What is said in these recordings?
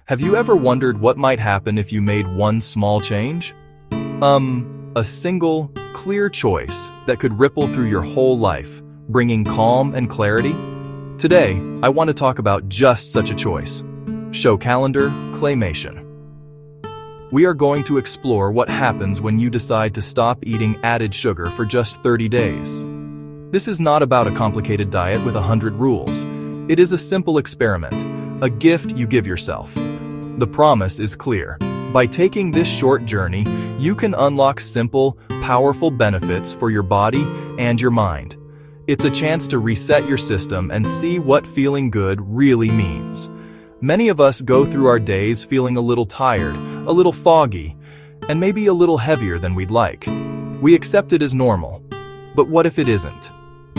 Have you ever wondered what might happen if you made one small change? A single, clear choice that could ripple through your whole life, bringing calm and clarity? Today, I want to talk about just such a choice. Show calendar, claymation. We are going to explore what happens when you decide to stop eating added sugar for just 30 days. This is not about a complicated diet with 100 rules. It is a simple experiment, a gift you give yourself. The promise is clear. By taking this short journey, you can unlock simple, powerful benefits for your body and your mind. It's a chance to reset your system and see what feeling good really means. Many of us go through our days feeling a little tired, a little foggy, and maybe a little heavier than we'd like. We accept it as normal. But what if it isn't?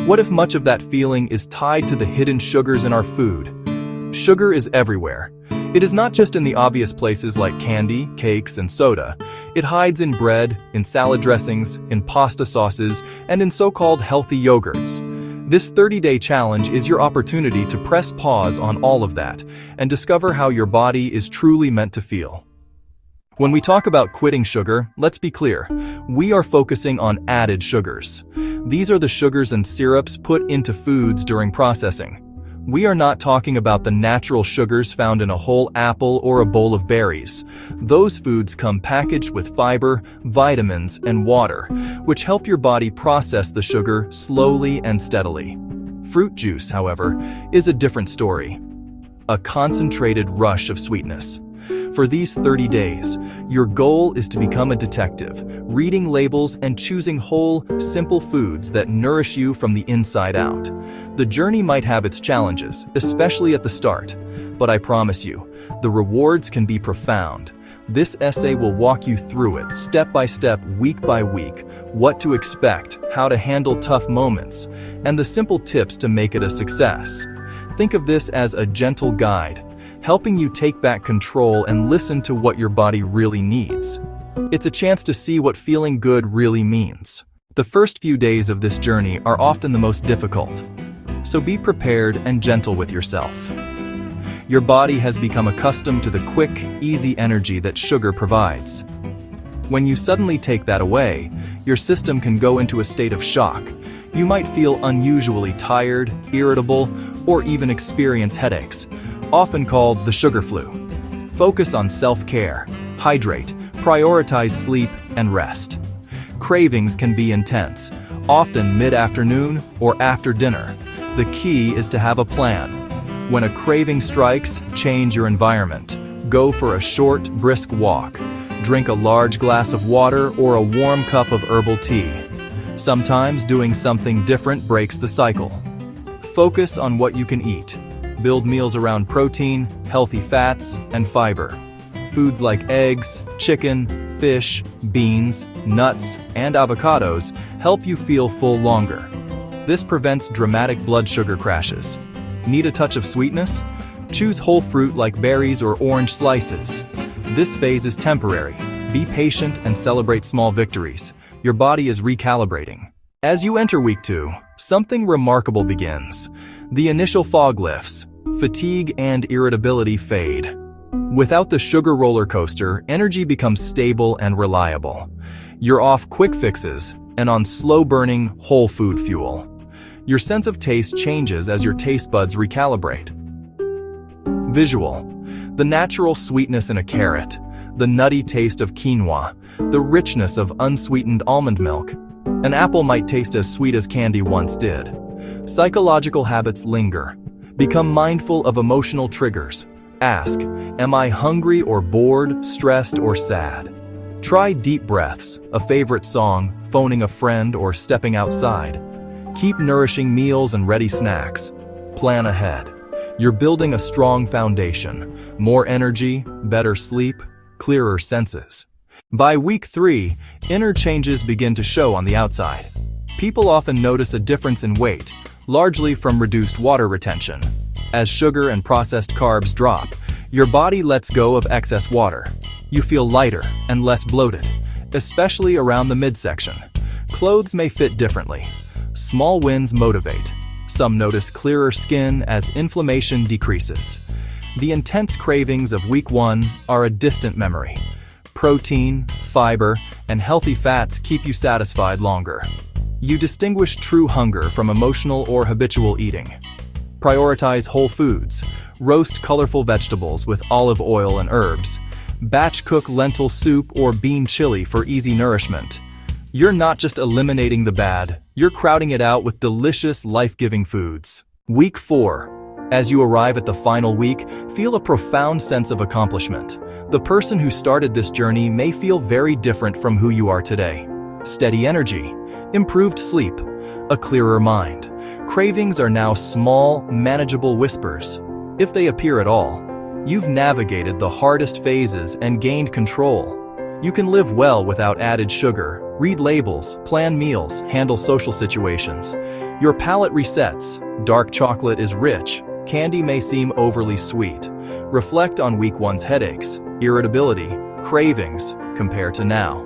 What if much of that feeling is tied to the hidden sugars in our food? Sugar is everywhere. It is not just in the obvious places like candy, cakes, and soda. It hides in bread, in salad dressings, in pasta sauces, and in so-called healthy yogurts. This 30-day challenge is your opportunity to press pause on all of that and discover how your body is truly meant to feel. When we talk about quitting sugar, let's be clear. We are focusing on added sugars. These are the sugars and syrups put into foods during processing. We are not talking about the natural sugars found in a whole apple or a bowl of berries. Those foods come packaged with fiber, vitamins, and water, which help your body process the sugar slowly and steadily. Fruit juice, however, is a different story. A concentrated rush of sweetness. For these 30 days, your goal is to become a detective, reading labels and choosing whole, simple foods that nourish you from the inside out. The journey might have its challenges, especially at the start, but I promise you, the rewards can be profound. This essay will walk you through it, step by step, week by week, what to expect, how to handle tough moments, and the simple tips to make it a success. Think of this as a gentle guide, helping you take back control and listen to what your body really needs. It's a chance to see what feeling good really means. The first few days of this journey are often the most difficult, so be prepared and gentle with yourself. Your body has become accustomed to the quick, easy energy that sugar provides. When you suddenly take that away, your system can go into a state of shock. You might feel unusually tired, irritable, or even experience headaches, often called the sugar flu. Focus on self-care, hydrate, prioritize sleep, and rest. Cravings can be intense, often mid-afternoon or after dinner. The key is to have a plan. When a craving strikes, change your environment. Go for a short, brisk walk. Drink a large glass of water or a warm cup of herbal tea. Sometimes doing something different breaks the cycle. Focus on what you can eat. Build meals around protein, healthy fats, and fiber. Foods like eggs, chicken, fish, beans, nuts, and avocados help you feel full longer. This prevents dramatic blood sugar crashes. Need a touch of sweetness? Choose whole fruit like berries or orange slices. This phase is temporary. Be patient and celebrate small victories. Your body is recalibrating. As you enter week 2, something remarkable begins. The initial fog lifts. Fatigue and irritability fade. Without the sugar roller coaster, energy becomes stable and reliable. You're off quick fixes and on slow-burning, whole food fuel. Your sense of taste changes as your taste buds recalibrate. Visual. The natural sweetness in a carrot, the nutty taste of quinoa, the richness of unsweetened almond milk. An apple might taste as sweet as candy once did. Psychological habits linger. Become mindful of emotional triggers. Ask, am I hungry or bored, stressed or sad? Try deep breaths, a favorite song, phoning a friend, or stepping outside. Keep nourishing meals and ready snacks. Plan ahead. You're building a strong foundation. More energy, better sleep, clearer senses. By week 3, inner changes begin to show on the outside. People often notice a difference in weight, largely from reduced water retention. As sugar and processed carbs drop, your body lets go of excess water. You feel lighter and less bloated, especially around the midsection. Clothes may fit differently. Small wins motivate. Some notice clearer skin as inflammation decreases. The intense cravings of week 1 are a distant memory. Protein, fiber, and healthy fats keep you satisfied longer. You distinguish true hunger from emotional or habitual eating. Prioritize whole foods. Roast colorful vegetables with olive oil and herbs. Batch cook lentil soup or bean chili for easy nourishment. You're not just eliminating the bad, you're crowding it out with delicious, life-giving foods. Week 4. As you arrive at the final week, feel a profound sense of accomplishment. The person who started this journey may feel very different from who you are today. Steady energy, improved sleep, a clearer mind. Cravings are now small, manageable whispers. If they appear at all, you've navigated the hardest phases and gained control. You can live well without added sugar, read labels, plan meals, handle social situations. Your palate resets. Dark chocolate is rich. Candy may seem overly sweet. Reflect on week 1's headaches, irritability, cravings, compare to now.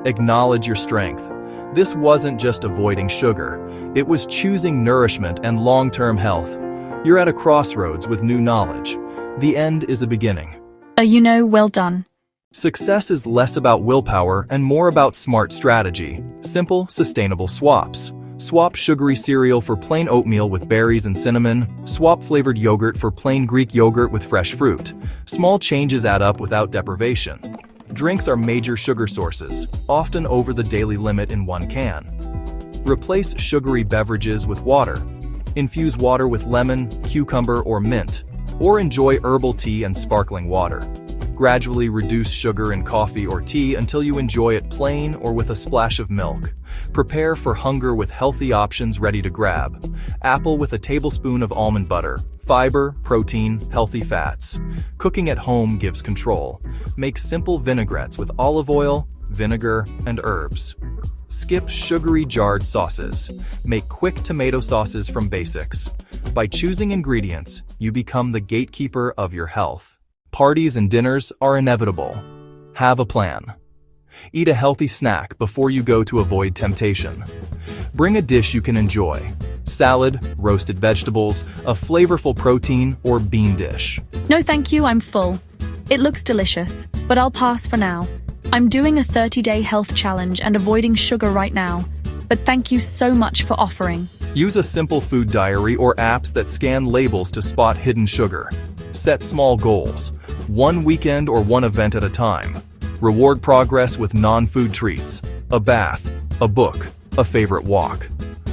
Acknowledge your strength. This wasn't just avoiding sugar. It was choosing nourishment and long-term health. You're at a crossroads with new knowledge. The end is a beginning. Well done. Success is less about willpower and more about smart strategy. Simple, sustainable swaps. Swap sugary cereal for plain oatmeal with berries and cinnamon. Swap flavored yogurt for plain Greek yogurt with fresh fruit. Small changes add up without deprivation. Drinks are major sugar sources, often over the daily limit in one can. Replace sugary beverages with water. Infuse water with lemon, cucumber, or mint, or enjoy herbal tea and sparkling water. Gradually reduce sugar in coffee or tea until you enjoy it plain or with a splash of milk. Prepare for hunger with healthy options ready to grab. Apple with a tablespoon of almond butter. Fiber, protein, healthy fats. Cooking at home gives control. Make simple vinaigrettes with olive oil, vinegar, and herbs. Skip sugary jarred sauces. Make quick tomato sauces from basics. By choosing ingredients, you become the gatekeeper of your health. Parties and dinners are inevitable. Have a plan. Eat a healthy snack before you go to avoid temptation. Bring a dish you can enjoy. Salad, roasted vegetables, a flavorful protein, or bean dish. No thank you, I'm full. It looks delicious, but I'll pass for now. I'm doing a 30-day health challenge and avoiding sugar right now, but thank you so much for offering. Use a simple food diary or apps that scan labels to spot hidden sugar. Set small goals. One weekend or one event at a time. Reward progress with non-food treats. A bath, a book, a favorite walk.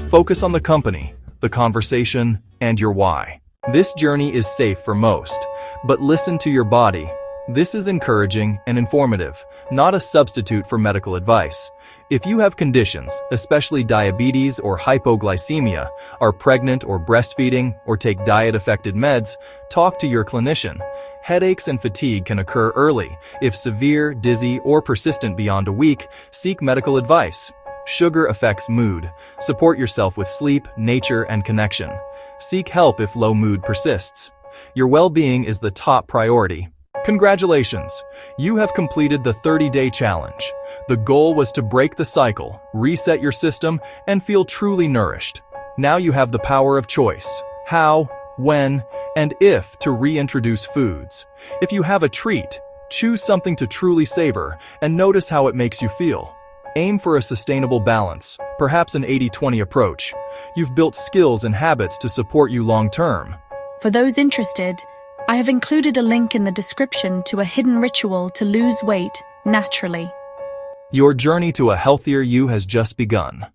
Focus on the company, the conversation, and your why. This journey is safe for most, but listen to your body. This is encouraging and informative, not a substitute for medical advice. If you have conditions, especially diabetes or hypoglycemia, are pregnant or breastfeeding, or take diet-affected meds, talk to your clinician. Headaches and fatigue can occur early. If severe, dizzy, or persistent beyond a week, seek medical advice. Sugar affects mood. Support yourself with sleep, nature, and connection. Seek help if low mood persists. Your well-being is the top priority. Congratulations! You have completed the 30-day challenge. The goal was to break the cycle, reset your system, and feel truly nourished. Now you have the power of choice. How, when, and if to reintroduce foods. If you have a treat, choose something to truly savor and notice how it makes you feel. Aim for a sustainable balance, perhaps an 80-20 approach. You've built skills and habits to support you long-term. For those interested, I have included a link in the description to a hidden ritual to lose weight naturally. Your journey to a healthier you has just begun.